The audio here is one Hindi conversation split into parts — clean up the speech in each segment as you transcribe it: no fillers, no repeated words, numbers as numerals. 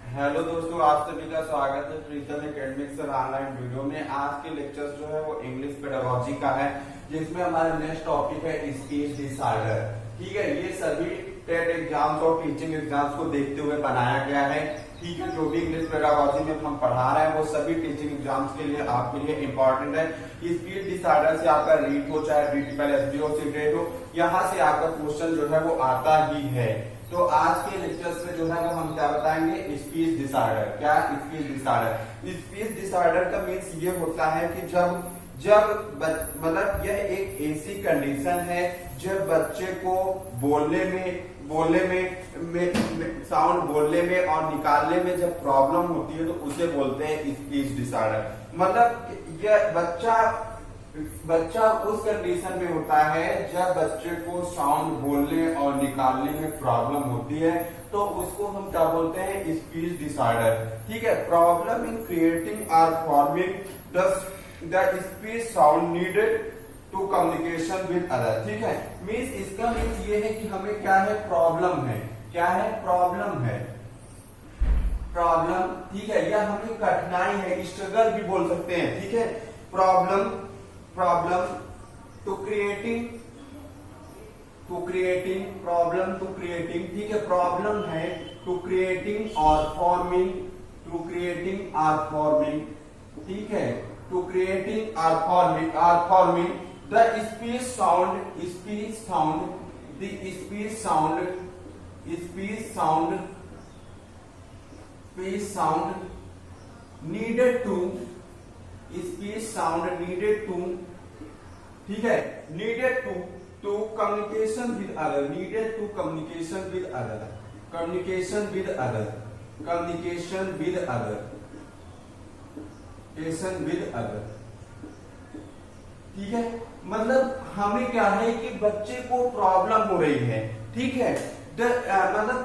हेलो दोस्तों, आप सभी का स्वागत है प्रीतम एकेडमिक सर ऑनलाइन वीडियो में। आज के लेक्चर जो है वो इंग्लिश पेडागोजी का है, जिसमें हमारा नेक्स्ट टॉपिक है स्पीच डिसऑर्डर। ठीक है, ये सभी टेट एग्जाम्स और टीचिंग एग्जाम्स को देखते हुए बनाया गया है। ठीक है, जो भी इंग्लिश पेडागोजी में हम पढ़ा रहे हैं वो सभी टीचिंग एग्जाम्स के लिए आपके लिए इम्पोर्टेंट है। स्पीच डिसऑर्डर से आपका रीट हो चाहे बीटीपीएल एसबीओ सीटेट हो, यहाँ से आपका क्वेश्चन जो है वो आता ही है। तो आज के लेक्चर्स में जो है वो हम क्या बताएंगे, स्पीच डिसऑर्डर। क्या स्पीच डिसऑर्डर? स्पीच डिसऑर्डर का मीन्स ये होता है कि जब जब मतलब यह एक ऐसी कंडीशन है जब बच्चे को बोलने में साउंड बोलने में और निकालने में जब प्रॉब्लम होती है तो उसे बोलते हैं स्पीच डिसऑर्डर। मतलब यह बच्चा उस कंडीशन में होता है जब बच्चे को साउंड बोलने और निकालने में प्रॉब्लम होती है तो उसको हम क्या बोलते हैं, स्पीच डिसऑर्डर। ठीक है, प्रॉब्लम इन क्रिएटिंग और forming the speech sound needed to communication with other. ठीक है, मीन्स इसका मीन्स ये है कि हमें क्या है, प्रॉब्लम है। क्या है? प्रॉब्लम है। प्रॉब्लम, ठीक है, या हमें कठिनाई है, स्ट्रगल भी बोल सकते हैं। ठीक है, problem to creating problem to creating. ठीक है, प्रॉब्लम है टू क्रिएटिंग और फॉर्मिंग ठीक है, टू क्रिएटिंग और forming the speech sound needed to ठीक है, needed to communication with other ठीक है, मतलब हमें क्या है कि बच्चे को प्रॉब्लम हो रही है। ठीक है, मतलब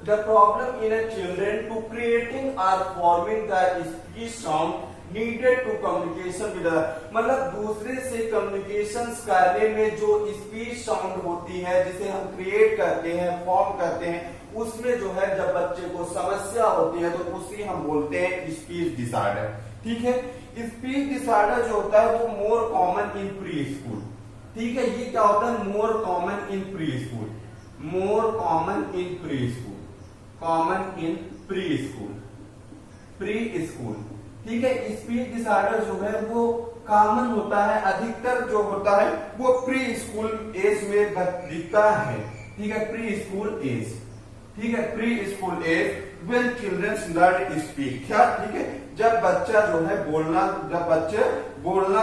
the problem in a children to creating और forming the speech sound needed to communication with other. मतलब दूसरे से कम्युनिकेशन करने में जो स्पीच साउंड होती है, जिसे हम क्रिएट करते हैं, फॉर्म करते हैं, उसमें जो है जब बच्चे को समस्या होती है तो उसे हम बोलते हैं स्पीच डिसऑर्डर। ठीक है, स्पीच डिसऑर्डर जो होता है वो मोर कॉमन इन प्री स्कूल। ठीक है, ये क्या होता है, मोर कॉमन इन प्री स्कूल ठीक है, स्पीच डिसऑर्डर जो है वो कॉमन होता है, अधिकतर जो होता है वो प्री स्कूल एज में दिखता है। ठीक है, प्री स्कूल एज। ठीक है, pre school age when childrens learn speak. क्या? ठीक है, जब बच्चा जो है बच्चे बोलना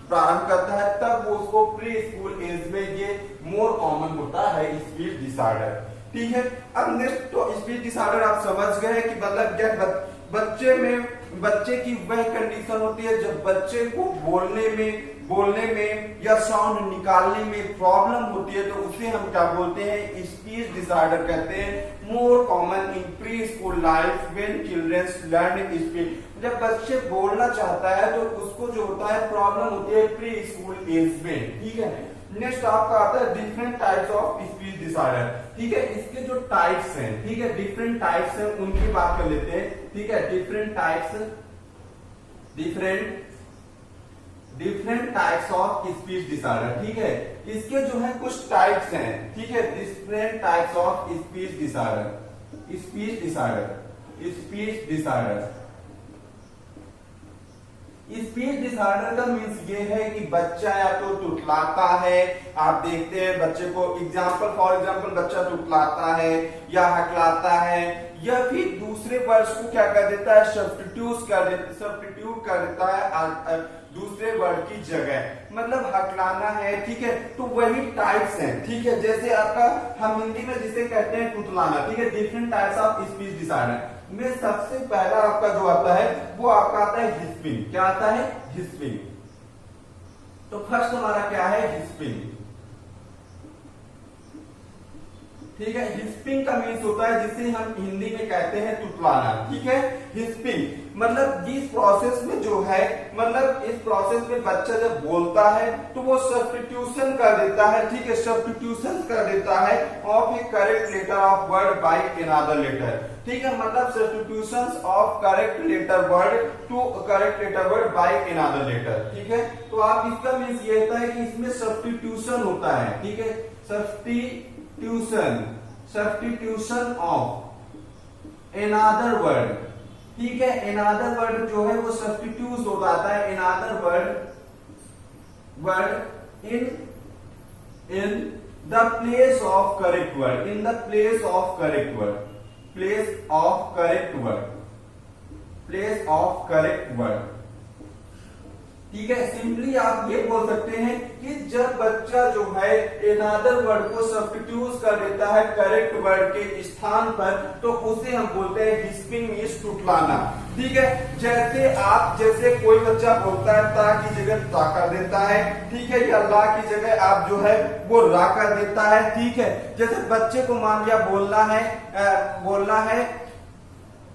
प्रारंभ करता है तब वो उसको प्री स्कूल एज में ये मोर कॉमन होता है स्पीच डिसऑर्डर। ठीक है, अब नेक्स्ट तो स्पीच डिसऑर्डर आप समझ गए कि मतलब क्या बच्चे की वह कंडीशन होती है जब बच्चे को बोलने में या साउंड निकालने में प्रॉब्लम होती है तो उसे हम क्या बोलते हैं, स्पीच डिसऑर्डर कहते हैं। More common in pre school life when childrens learn speech. जब बच्चे बोलना चाहता है तो उसको जो होता है प्रॉब्लम होती है प्री स्कूल एज में। ठीक है, नेक्स्ट आपका आता है different types of speech disorder. ठीक है, इसके जो टाइप्स हैं, ठीक है, डिफरेंट टाइप्स हैं, उनकी बात कर लेते हैं। ठीक है, different types of speech disorder. ठीक है, इसके जो है कुछ टाइप्स हैं। ठीक है, different types of speech disorder. Speech disorder का मीन्स ये है कि बच्चा या तो टुटलाता है, आप देखते हैं बच्चे को फॉर एग्जांपल बच्चा टुटलाता है या हकलाता है या फिर दूसरे वर्ड्स को क्या कर देता है, सब्स्टिट्यूट कर देता है दूसरे वर्ड की जगह, मतलब हकलाना है। ठीक है, तो वही टाइप्स हैं। ठीक है, जैसे आपका हम हिंदी में जिसे कहते हैं टुटलाना। ठीक है, different types of speech disorder में सबसे पहला आपका जो आता है वो आपका आता है हिस्पिंग। क्या आता है? हिस्पिंग। तो फर्स्ट हमारा क्या है, हिस्पिंग। ठीक है, हिस्पिंग का मीन्स होता है जिसे हम हिंदी में कहते हैं तुतलाना। ठीक है, हिस्पिंग मतलब इस प्रोसेस में जो है, मतलब इस प्रोसेस में बच्चा जब बोलता है तो वो सब्स्टिट्यूशन कर देता है, ठीक है, सब्स्टिट्यूशन कर देता है of a correct letter of word by another letter, ठीक है, मतलब substitutions of correct letter word to correct letter word by another letter, ठीक है। तो आप इसका मीन्स ये होता है कि इसमें सब्स्टिट्यूशन होता है, ठीक है, सब्स्टिट्यूशन ऑफ अनदर वर्ड, ठीक है, अनदर वर्ड जो है वो सब्स्टिट्यूट हो जाता है another word in the place of correct word, in the place of correct word, place of correct word, place of correct word, ठीक है। सिंपली आप ये बोल सकते हैं कि जब बच्चा जो है अनदर वर्ड को सब्स्टिट्यूट कर देता है करेक्ट वर्ड के स्थान पर, तो उसे हम बोलते हैं हिस्पिंग मीन्स टुटलाना, ठीक है। जैसे कोई बच्चा बोलता है ता की जगह ता कर देता है, ठीक है, या ला की जगह आप जो है वो रा कर देता है, ठीक है। जैसे बच्चे को मान लिया बोलना है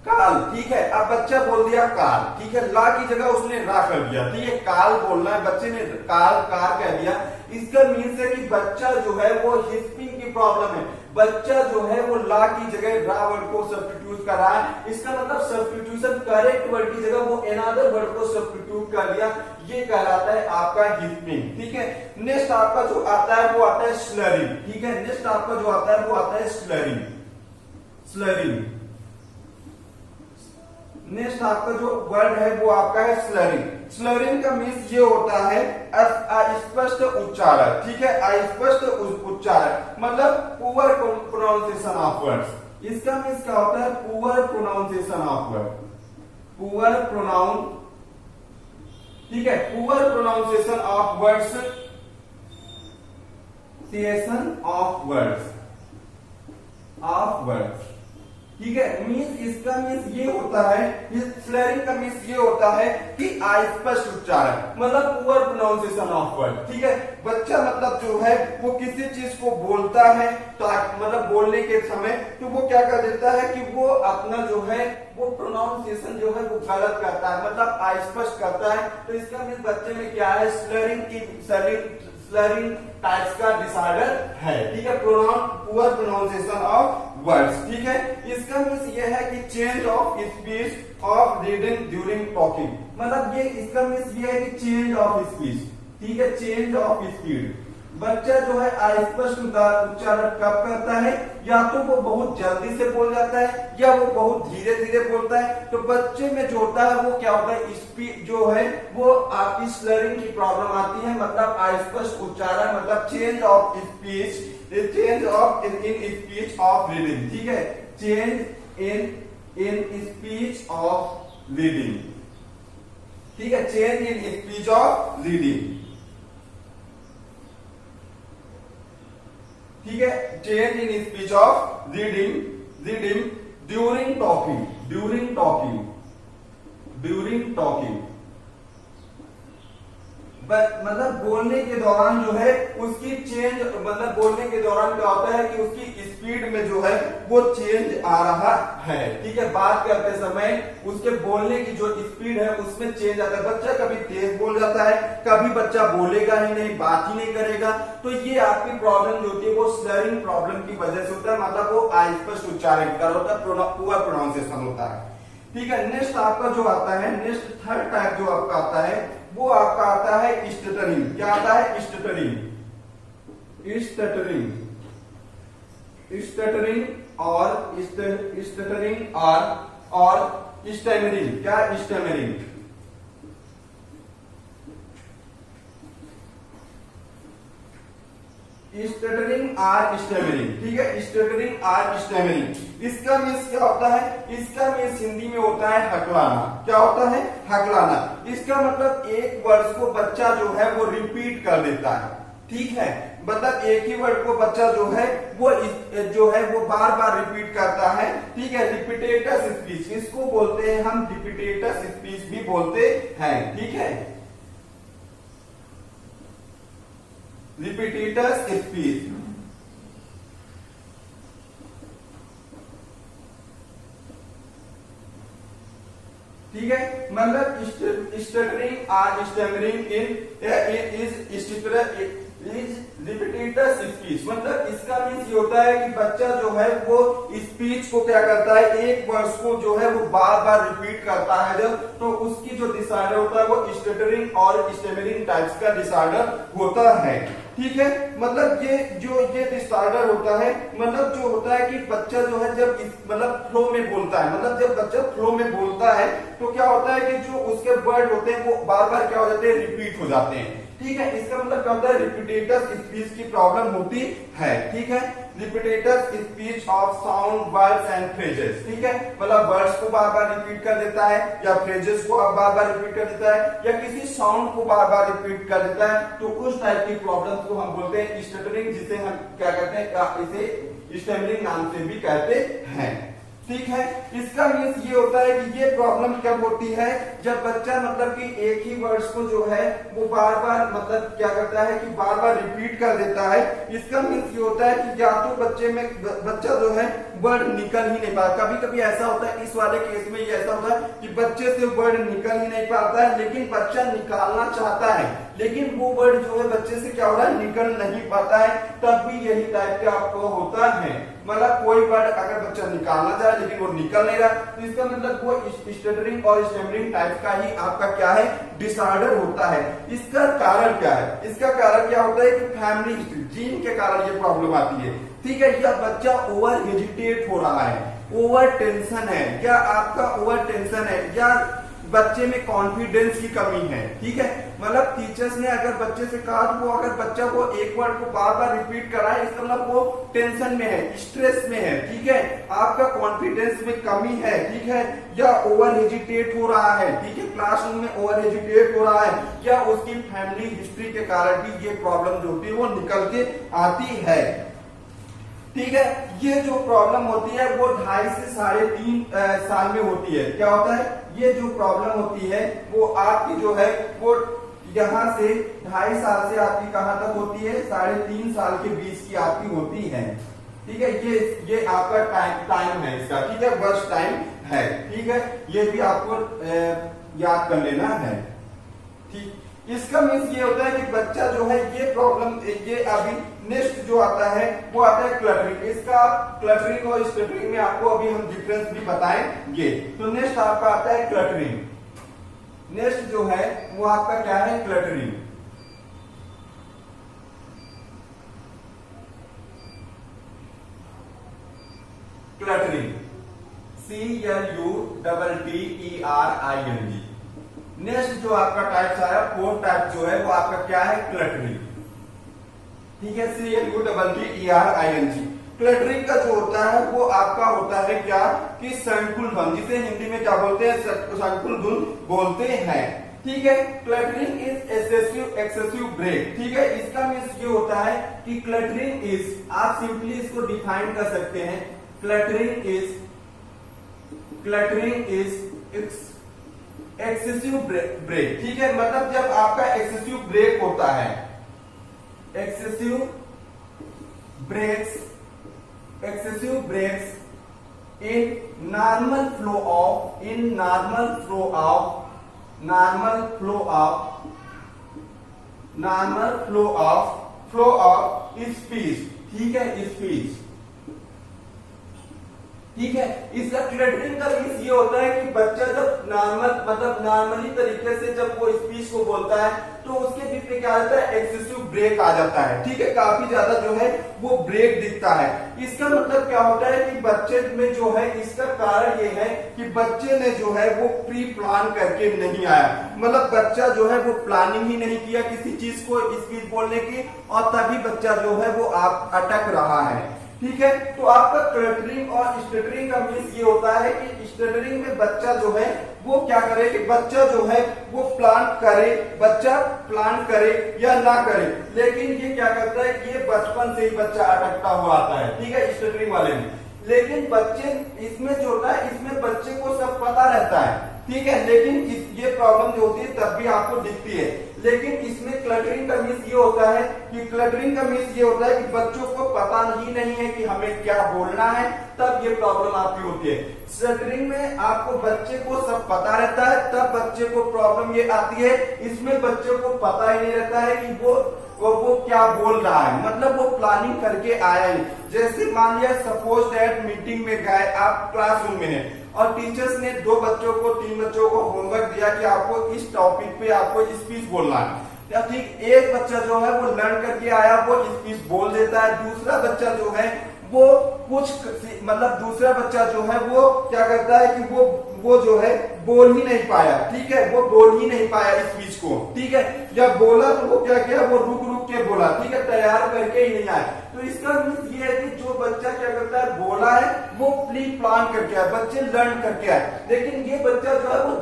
काल, ठीक है, अब बच्चा बोल दिया काल, ठीक है, ला की जगह उसने रा कर दिया, ठीक है, काल बोलना है, बच्चे ने काल कार कह दिया। इसका मीन्स है कि बच्चा जो है वो हिस्पिंग की प्रॉब्लम है, बच्चा जो है वो ला की जगह रा वर्ड को सब्स्टिट्यूट कर रहा है, इसका मतलब सब्स्टिट्यूशन करेक्ट वर्ड की जगह वो अनदर वर्ड को सब्स्टिट्यूट कर दिया, ये कहलाता है आपका हिस्पिंग, ठीक है। नेक्स्ट आपका जो आता है वो आता है स्लरिंग, ठीक है, नेक्स्ट आपका जो आता है वो आता है स्लरिंग। नेक्स्ट आपका जो वर्ड है वो आपका है स्लरिंग। स्लरिंग का मीन्स ये होता है अस्पष्ट उच्चारण, ठीक है, अस्पष्ट उच्चारण, मतलब पुअर प्रोनाउंसिएशन ऑफ वर्ड्स। इसका मीन्स क्या होता है? Poor pronunciation of word, poor pronoun, ठीक है, पुअर प्रोनाउंसिएशन ऑफ वर्ड्स, ठीक है। मीन्स इसका मीन्स ये होता है, स्लरिंग का मीन्स ये होता है कि अस्पष्ट उच्चारण, मतलब पुअर प्रोनाउंसिएशन ऑफ वर्ड, ठीक है। बच्चा मतलब जो है वो किसी चीज को बोलता है तो मतलब बोलने के समय तो वो क्या कर देता है कि वो अपना जो है वो प्रोनाउंसिएशन जो है वो गलत करता है, मतलब अस्पष्ट करता है। तो इसका मीन्स बच्चे में क्या है, स्लरिंग टाइप्स का डिसऑर्डर है, ठीक है, पुअर प्रोनाउंसिएशन ऑफ वर्ड्स, ठीक है। इसका मीन्स ये है कि change of speech of reading during talking, मतलब ये इसका मीन्स ये है कि चेंज ऑफ स्पीच, ठीक है, चेंज ऑफ स्पीड। बच्चा जो है अस्पष्ट उच्चारण कब करता है, या तो वो बहुत जल्दी से बोल जाता है या वो बहुत धीरे धीरे बोलता है। तो बच्चे में जो होता है वो क्या होता है, स्पीड जो है वो आपकी स्लरिंग की प्रॉब्लम आती है, मतलब अस्पष्ट उच्चारण, मतलब change of speech, change of in speech of reading, ठीक है, change in speech of reading, ठीक है, change in speech of reading, ठीक है, change in speech of reading during talking, मतलब बोलने के दौरान जो है उसकी चेंज, मतलब बोलने के दौरान क्या होता है कि उसकी स्पीड में जो है वो चेंज आ रहा है, ठीक है, बात करते समय उसके बोलने की जो स्पीड है उसमें चेंज आता है। बच्चा कभी तेज बोल जाता है, कभी बच्चा बोलेगा ही नहीं, बात ही नहीं करेगा। तो ये आपकी प्रॉब्लम जो होती है वो स्लरिंग प्रॉब्लम की वजह से होता है, मतलब वो अस्पष्ट उच्चारण का होता है, पुअर प्रोनाउंसिएशन होता है, ठीक है। नेक्स्ट आपका जो आता है, नेक्स्ट थर्ड टाइप जो आपका आता है वो आपका आता है स्टटरिंग। क्या आता है? स्टटरिंग और स्टैमरिंग। क्या? स्टैमरिंग, स्टटरिंग और स्टैमरिंग, ठीक है, स्टटरिंग और स्टैमरिंग। इसका मीन्स क्या होता है? इसका मीन्स हिंदी में होता है हकलाना। क्या होता है? हकलाना। इसका मतलब एक वर्ड को बच्चा जो है वो रिपीट कर देता है, ठीक है, मतलब एक ही वर्ड को बच्चा जो है वो बार बार रिपीट करता है, ठीक है, रिपीटेटस स्पीच इसको बोलते हैं हम, रिपीटेटस स्पीच भी बोलते हैं, ठीक है, रिपीटेटस स्पीच, ठीक ठीक है, मतलब स्टटरिंग इज रिपीटेड स्पीच, मतलब इसका मीन्स ये होता है कि बच्चा जो है वो स्पीच को क्या करता है, एक वर्ड्स को जो है वो बार बार रिपीट करता है जब, तो उसकी जो डिसऑर्डर होता है वो स्टटरिंग और स्टैमरिंग टाइप्स का डिसऑर्डर होता है। ठीक है, मतलब ये डिसऑर्डर होता है, मतलब जो होता है कि बच्चा जो है जब मतलब फ्लो में बोलता है, मतलब जब बच्चा फ्लो में बोलता है तो क्या होता है कि जो उसके वर्ड होते हैं वो बार बार क्या हो जाते हैं, रिपीट हो जाते हैं। ठीक है, इसका मतलब क्या होता है, रिपीटेड स्पीच की प्रॉब्लम होती है। ठीक है, repeated speech of sound words and phrases. ठीक है, मतलब वर्ड्स को बार बार रिपीट कर देता है या फ्रेजेस को बार बार रिपीट कर देता है या किसी साउंड को बार बार रिपीट कर देता है, तो उस टाइप की प्रॉब्लम को हम बोलते हैं स्टटरिंग, जिसे हम क्या कहते हैं, इसे स्टैमरिंग नाम से भी कहते हैं। ठीक है, इसका मीन्स ये होता है कि ये प्रॉब्लम कब होती है, जब बच्चा मतलब कि एक ही वर्ड्स को जो है वो बार बार मतलब क्या करता है कि बार बार रिपीट कर देता है। इसका मीन्स ये होता है कि या तो बच्चा जो है वर्ड निकल ही नहीं पाता। कभी कभी ऐसा होता है, इस वाले केस में ये ऐसा होता है कि बच्चे से वर्ड निकल ही नहीं पाता है, लेकिन बच्चा निकालना चाहता है, लेकिन वो वर्ड जो है बच्चे से क्या हो रहा है, निकल नहीं पाता है। तब भी यही टाइप का आपको होता है, मतलब कोई वर्ड अगर बच्चा निकालना चाहे लेकिन वो निकल नहीं रहा, तो इसका मतलब वो स्टटरिंग और स्टैमरिंग टाइप का ही आपका क्या है, डिसऑर्डर होता है। इसका कारण क्या है, इसका कारण क्या होता है कि फैमिली हिस्ट्री, जीन के कारण ये प्रॉब्लम आती है। ठीक है, या बच्चा ओवर हेजिटेट हो रहा है, ओवर टेंशन है, या आपका ओवर टेंशन है, या बच्चे में कॉन्फिडेंस की कमी है। ठीक है, मतलब टीचर्स ने अगर बच्चे से कहा तो वो अगर बच्चा को एक वर्ड को बार बार रिपीट कर रहा है, इसका मतलब वो टेंशन में है, स्ट्रेस में है। ठीक है, आपका कॉन्फिडेंस में कमी है। ठीक है, या ओवर हेजिटेट हो रहा है। ठीक है, क्लासरूम में ओवर हेजिटेट हो रहा है, या उसकी फैमिली हिस्ट्री के कारण भी ये प्रॉब्लम जो होती है वो निकल के आती है। ठीक है, ये जो प्रॉब्लम होती है वो 2.5 से 3.5 साल में होती है। क्या होता है, ये जो प्रॉब्लम होती है वो आपकी जो है वो यहाँ से 2.5 साल से आपकी कहाँ तक होती है, 3.5 साल के बीच की आपकी होती है। ठीक है, ये आपका टाइम है इसका। ठीक है, वर्ष टाइम है। ठीक है, ये भी आपको याद कर लेना है। ठीक, इसका मीन्स ये होता है कि बच्चा जो है ये प्रॉब्लम, ये अभी नेक्स्ट जो आता है वो आता है क्लटरिंग। इसका क्लटरिंग और स्टटरिंग में आपको अभी हम डिफरेंस भी बताएंगे। तो नेक्स्ट आपका आता है क्लटरिंग। नेक्स्ट जो है वो आपका क्या है, क्लटरिंग। Cluttering, CLUTTERING। नेक्स्ट जो आपका टाइप्स आया, 4th टाइप जो है वो आपका क्या है, क्लटरिंग। ठीक है, CLUTTERING। क्लटरिंग का जो होता है वो आपका होता है क्या कि संकुल ध्वनि, जिसे हिंदी में क्या बोलते हैं, संकुल धुन बोलते हैं। ठीक है, क्लटरिंग इज एक्सेसिव ब्रेक। ठीक है, इसका मीन्स ये होता है कि क्लटरिंग इज, आप सिंपली इसको डिफाइन कर सकते हैं, क्लटरिंग इज एक्सेसिव ब्रेक। ठीक है, मतलब जब आपका एक्सेसिव ब्रेक होता है, excessive breaks in normal flow of speech। ठीक है, स्पीच। ठीक है, इसका क्लटरिंग का मीन्स ये होता है कि बच्चा जब नॉर्मली तरीके से जब वो स्पीच को बोलता है तो उसके बीच में क्या आता है, एक्सेसिव ब्रेक आ जाता है। ठीक है, काफी ज्यादा जो है वो ब्रेक दिखता है। इसका मतलब क्या होता है कि बच्चे में जो है, इसका कारण ये है कि बच्चे ने जो है वो प्री प्लान करके नहीं आया, मतलब बच्चा जो है वो प्लानिंग ही नहीं किया किसी चीज को स्पीच बोलने की, और तभी बच्चा जो है वो आप अटक रहा है। ठीक है, तो आपका क्लटरिंग और स्टटरिंग का मीन्स ये होता है कि स्टटरिंग में बच्चा जो है वो क्या करे कि बच्चा जो है वो प्लान करे या ना करे, लेकिन ये क्या करता है, ये बचपन से ही बच्चा अटकता हुआ आता है। ठीक है, स्टटरिंग वाले में। लेकिन बच्चे इसमें जो होता है, इसमें बच्चे को सब पता रहता है। ठीक है, लेकिन ये प्रॉब्लम जो होती है तब भी आपको दिखती है। लेकिन इसमें क्लटरिंग का मीन्स ये होता है कि क्लटरिंग का मीन्स ये होता है कि बच्चों को पता ही नहीं है कि हमें क्या बोलना है, तब ये प्रॉब्लम आपकी होती है। स्टटरिंग में आपको बच्चे को सब पता रहता है, तब बच्चे को प्रॉब्लम ये आती है। इसमें बच्चे को पता ही नहीं रहता है कि वो क्या बोल रहा है, मतलब वो प्लानिंग करके आया है। जैसे मान लिया सपोज दैट मीटिंग में गए आप, क्लासरूम में है और टीचर्स ने 2 बच्चों को 3 बच्चों को होमवर्क दिया कि आपको इस टॉपिक पे आपको स्पीच बोलना है। या ठीक एक बच्चा जो है वो लर्न करके आया, वो स्पीच बोल देता है। दूसरा बच्चा जो है वो कुछ मतलब दूसरा बच्चा जो है वो क्या करता है कि वो जो है बोल ही नहीं पाया, ठीक है, वो बोल ही नहीं पाया स्पीच को, ठीक है। जब बोला तो वो क्या किया, वो रुक रुक के बोला, ठीक है, तैयार करके ही नहीं आया। तो इसका मीन्स ये है कि जो बच्चा क्या करता है, बोला है, वो प्री प्लान करके आया, बच्चे लर्न करके आए। लेकिन ये बच्चा जो है वो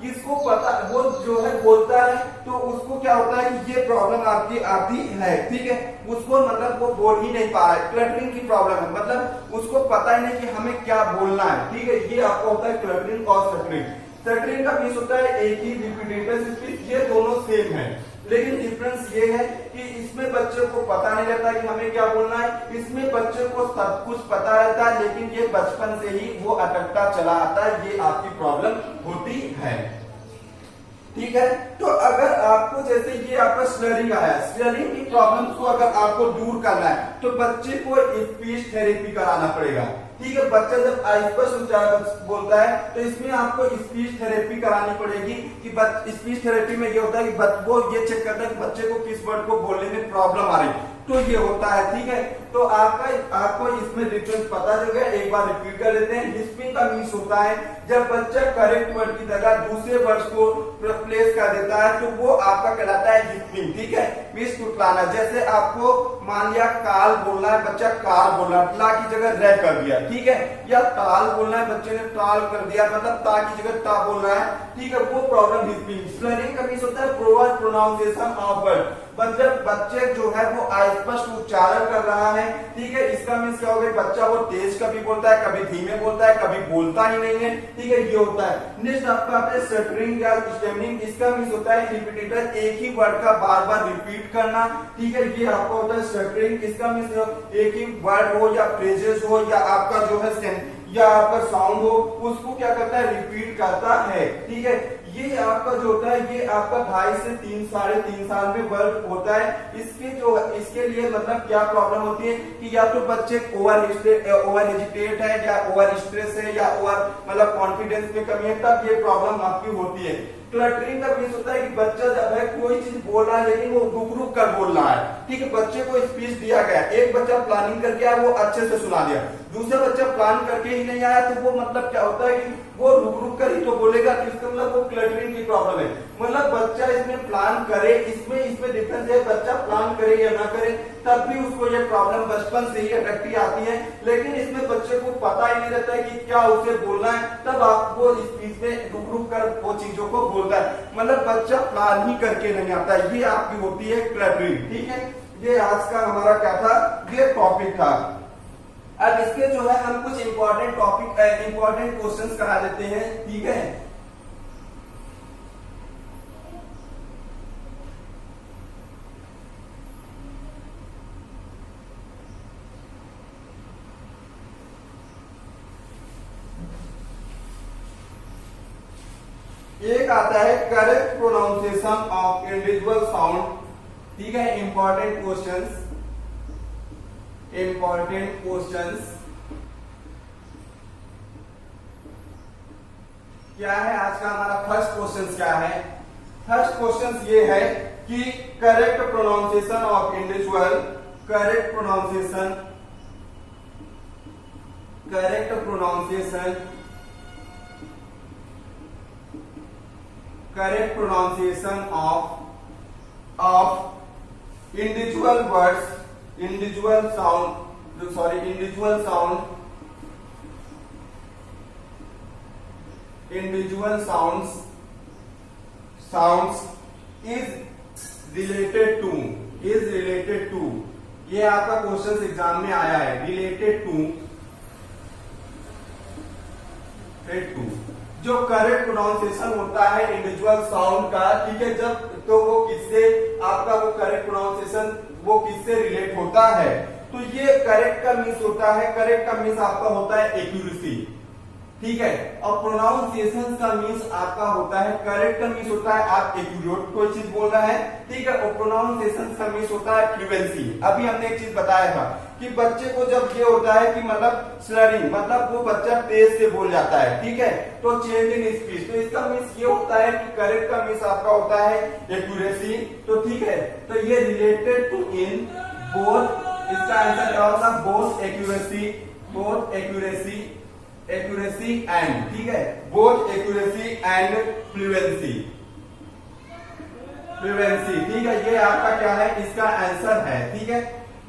इसको पता, वो जो है बोलता है तो उसको क्या होता है कि ये प्रॉब्लम आपकी आती है, ठीक है। उसको मतलब वो बोल ही नहीं पा रहा है, क्लटरिंग की प्रॉब्लम है, मतलब उसको पता ही नहीं कि हमें क्या बोलना है, ठीक है। ये आपको होता है क्लटरिंग और स्टटरिंग। स्टटरिंग का मीन्स होता है एक ही रिपीटेड स्पीच, ये दोनों सेम है, लेकिन डिफरेंस ये है कि इसमें बच्चे को पता नहीं रहता कि हमें क्या बोलना है, इसमें बच्चे को सब कुछ पता रहता है, लेकिन ये बचपन से ही वो अटकता चला आता है। ये आपकी प्रॉब्लम होती है, ठीक है। तो अगर आपको जैसे ये आपका स्लरिंग आया, स्लरिंग की प्रॉब्लम्स को अगर आपको दूर करना है तो बच्चे को स्पीच थेरेपी कराना पड़ेगा, ठीक है। बच्चा जब अस्पष्ट उच्चारण बोलता है तो इसमें आपको स्पीच थेरेपी करानी पड़ेगी। कि स्पीच थेरेपी में ये होता है कि वो ये चेक करता है कि बच्चे को किस वर्ड को बोलने में प्रॉब्लम आ रही, तो ये होता है, ठीक है। तो आपको इसमें डिफरेंस पता चल गया। एक बार रिपीट कर लेते हैं। लिस्पिंग का मीन्स होता है जब बच्चा करेक्ट वर्ड की जगह दूसरे वर्ड्स को रिप्लेस कर देता है, तो वो आपका कहलाता है लिस्पिंग, ठीक है। मीन्स टुटलाना। जैसे आपको मान लिया काल बोलना है, बच्चा कार बोल रहा है, ला की जगह रे कर दिया, ठीक है। या टाल बोलना है, बच्चे ने टाल कर दिया, मतलब ता की जगह ता बोल रहा है, ठीक है, वो प्रॉब्लम लिस्पिंग। स्लरिंग का मीन्स होता है प्रोवर प्रोनाउंसिएशन ऑफ वर्ड, मतलब बच्चे जो है वो अस्पष्ट उच्चारण कर रहा है, ठीक है। इसका मीन्स क्या हो गया, बच्चा वो तेज कभी बोलता है, कभी धीमे बोलता है, कभी बोलता ही नहीं है, ठीक है, ये होता है। नेक्स्ट आपका आता है स्टटरिंग या स्टैमरिंग। इसका मीन्स होता है रिपीटेड, एक ही वर्ड का बार बार रिपीट करना, ठीक है, ये आपका होता है स्टटरिंग। इसका मीन्स एक ही वर्ड हो या फ्रेजेस हो या आपका जो है या आपका साउंड हो, उसको क्या करता है, रिपीट करता है, ठीक है। ये आपका जो होता है, ये आपका 2.5 से 3 साढ़े 3 साल में वर्ड होता है। इसके लिए मतलब क्या प्रॉब्लम होती है कि या तो बच्चे ओवर हेजिटेट है, या ओवर स्ट्रेस है, या ओवर मतलब कॉन्फिडेंस में कमी है, तब ये प्रॉब्लम आपकी होती है। क्लटरिंग का मीन्स होता है कि बच्चा जब है कोई चीज बोल रहा है लेकिन वो रुक रुक कर बोल रहा है, ठीक है। बच्चे को स्पीच दिया गया, एक बच्चा प्लानिंग करके आया, वो अच्छे से सुना दिया, दूसरा बच्चा प्लान करके ही नहीं आया, तो वो मतलब क्या होता है कि वो रुक रुक कर ही तो बोलेगा, तो इसका मतलब वो क्लटरिंग की प्रॉब्लम है। मतलब बच्चा इसमें प्लान करे, इसमें डिफरेंस है, बच्चा प्लान करे या ना करे तब भी उसको ये प्रॉब्लम बचपन से ही अटकती आती है। लेकिन इसमें बच्चे को पता ही नहीं रहता है कि क्या उसे बोलना है, तब आपको स्पीच में रुक रुक कर वो चीजों को बोलता है, मतलब बच्चा प्लान ही करके नहीं आता है। ये आपकी होती है क्लटरिंग, ठीक है। ये आज का हमारा क्या था, ये टॉपिक था। अब इसके जो है हम कुछ इंपॉर्टेंट क्वेश्चंस करा देते हैं, ठीक है। एक आता है correct pronunciation of individual sound, ठीक है। इंपॉर्टेंट क्वेश्चंस क्या है आज का हमारा फर्स्ट क्वेश्चन, क्या है फर्स्ट क्वेश्चन, ये है कि correct pronunciation of individual, correct pronunciation of individual words, individual sounds is related to, ये आपका क्वेश्चन एग्जाम में आया है, रिलेटेड टू जो करेक्ट प्रोनाउंसिएशन होता है इंडिविजुअल साउंड का, ठीक है, जब तो वो किससे आपका वो करेक्ट प्रोनाउंसिएशन वो किससे रिलेट होता है, तो ये करेक्ट का मीन्स होता है, करेक्ट का मीन्स आपका होता है एक्यूरेसी, ठीक है, और प्रोनाउंसिएशन का मीन्स आपका होता है, करेक्ट का मीन्स होता है आप एक्यूरेट कोई चीज बोल रहे हैं, ठीक है, और प्रोनाउंसिएशन का मीन्स होता है फ्लुएंसी। अभी हमने एक चीज बताया था कि बच्चे को जब ये होता है कि मतलब स्लरिंग, मतलब वो बच्चा तेज से बोल जाता है, ठीक है, तो चेंज इन स्पीच, तो इसका मीन्स ये होता है कि करेक्ट का मीन्स आपका होता है एक्यूरेसी, तो ठीक है, तो ये रिलेटेड टू इन बोथ, इसका आंसर क्या होगा, बोथ एक्यूरेसी एंड, ठीक है, बोथ एक्यूरेसी एंड फ्लुएंसी, ठीक है, ये आपका क्या है, इसका आंसर है, ठीक है।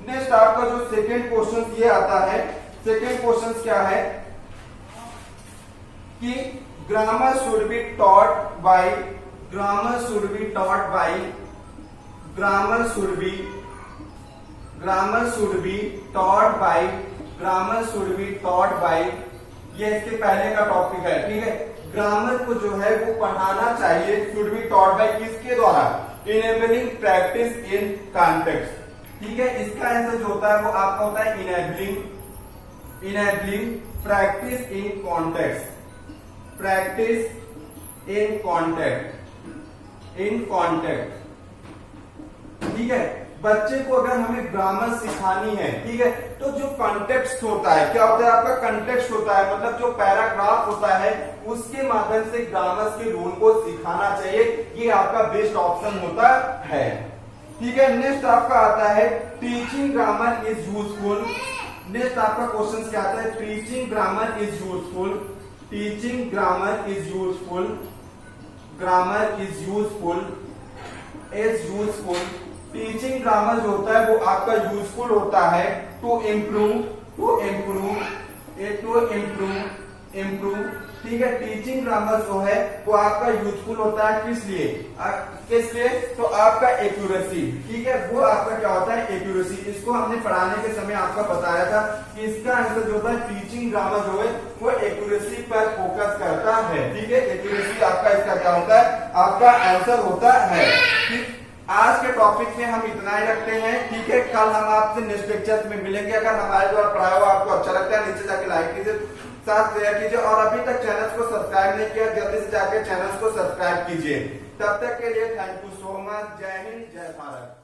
नेक्स्ट आपका जो सेकेंड क्वेश्चन ये आता है, सेकेंड क्वेश्चन क्या है कि grammar should be taught by, ये इसके पहले का टॉपिक है, ठीक है, ग्रामर को जो है वो पढ़ाना चाहिए, शुड बी टॉट बाय किसके द्वारा, इनेबलिंग प्रैक्टिस इन कॉन्टेक्स्ट, ठीक है, इसका आंसर जो होता है वो आपका होता है इनेबलिंग प्रैक्टिस इन कॉन्टेक्स्ट, ठीक है, बच्चे को अगर हमें ग्रामर सिखानी है, ठीक है, तो जो कॉन्टेक्स्ट होता है, क्या होता है आपका कॉन्टेक्स्ट होता है, मतलब जो पैराग्राफ होता है उसके माध्यम से ग्रामर के रूल को सिखाना चाहिए, ये आपका बेस्ट ऑप्शन होता है, ठीक है। नेक्स्ट आपका आता है teaching grammar is useful, next आपका क्वेश्चन क्या आता है, teaching grammar is useful, teaching grammar जो होता है वो आपका यूजफुल होता है टू इम्प्रूव, ठीक है, टीचिंग ग्रामर जो है वो आपका यूजफुल होता है किस लिए, तो आपका एक्यूरेसी, ठीक है, वो आपका क्या होता है एक्यूरेसी, इसको हमने पढ़ाने के समय आपका बताया था कि इसका आंसर जो होता है टीचिंग ग्रामर जो है वो एक्यूरेसी पर फोकस करता है, ठीक है, एक्यूरेसी आपका इसका क्या होता है, आपका आंसर होता है, ठीक। आज के टॉपिक में हम इतना ही रखते हैं, ठीक है, कल हम आपसे नेक्स्ट लेक्चर में मिलेंगे। अगर हमारे द्वारा पढ़ाया हुआ आपको अच्छा लगता है नीचे जाके लाइक कीजिए, साथ शेयर कीजिए, और अभी तक चैनल को सब्सक्राइब नहीं किया जल्दी से जाके चैनल को सब्सक्राइब कीजिए। तब तक के लिए थैंक यू सो मच, जय हिंद जय भारत।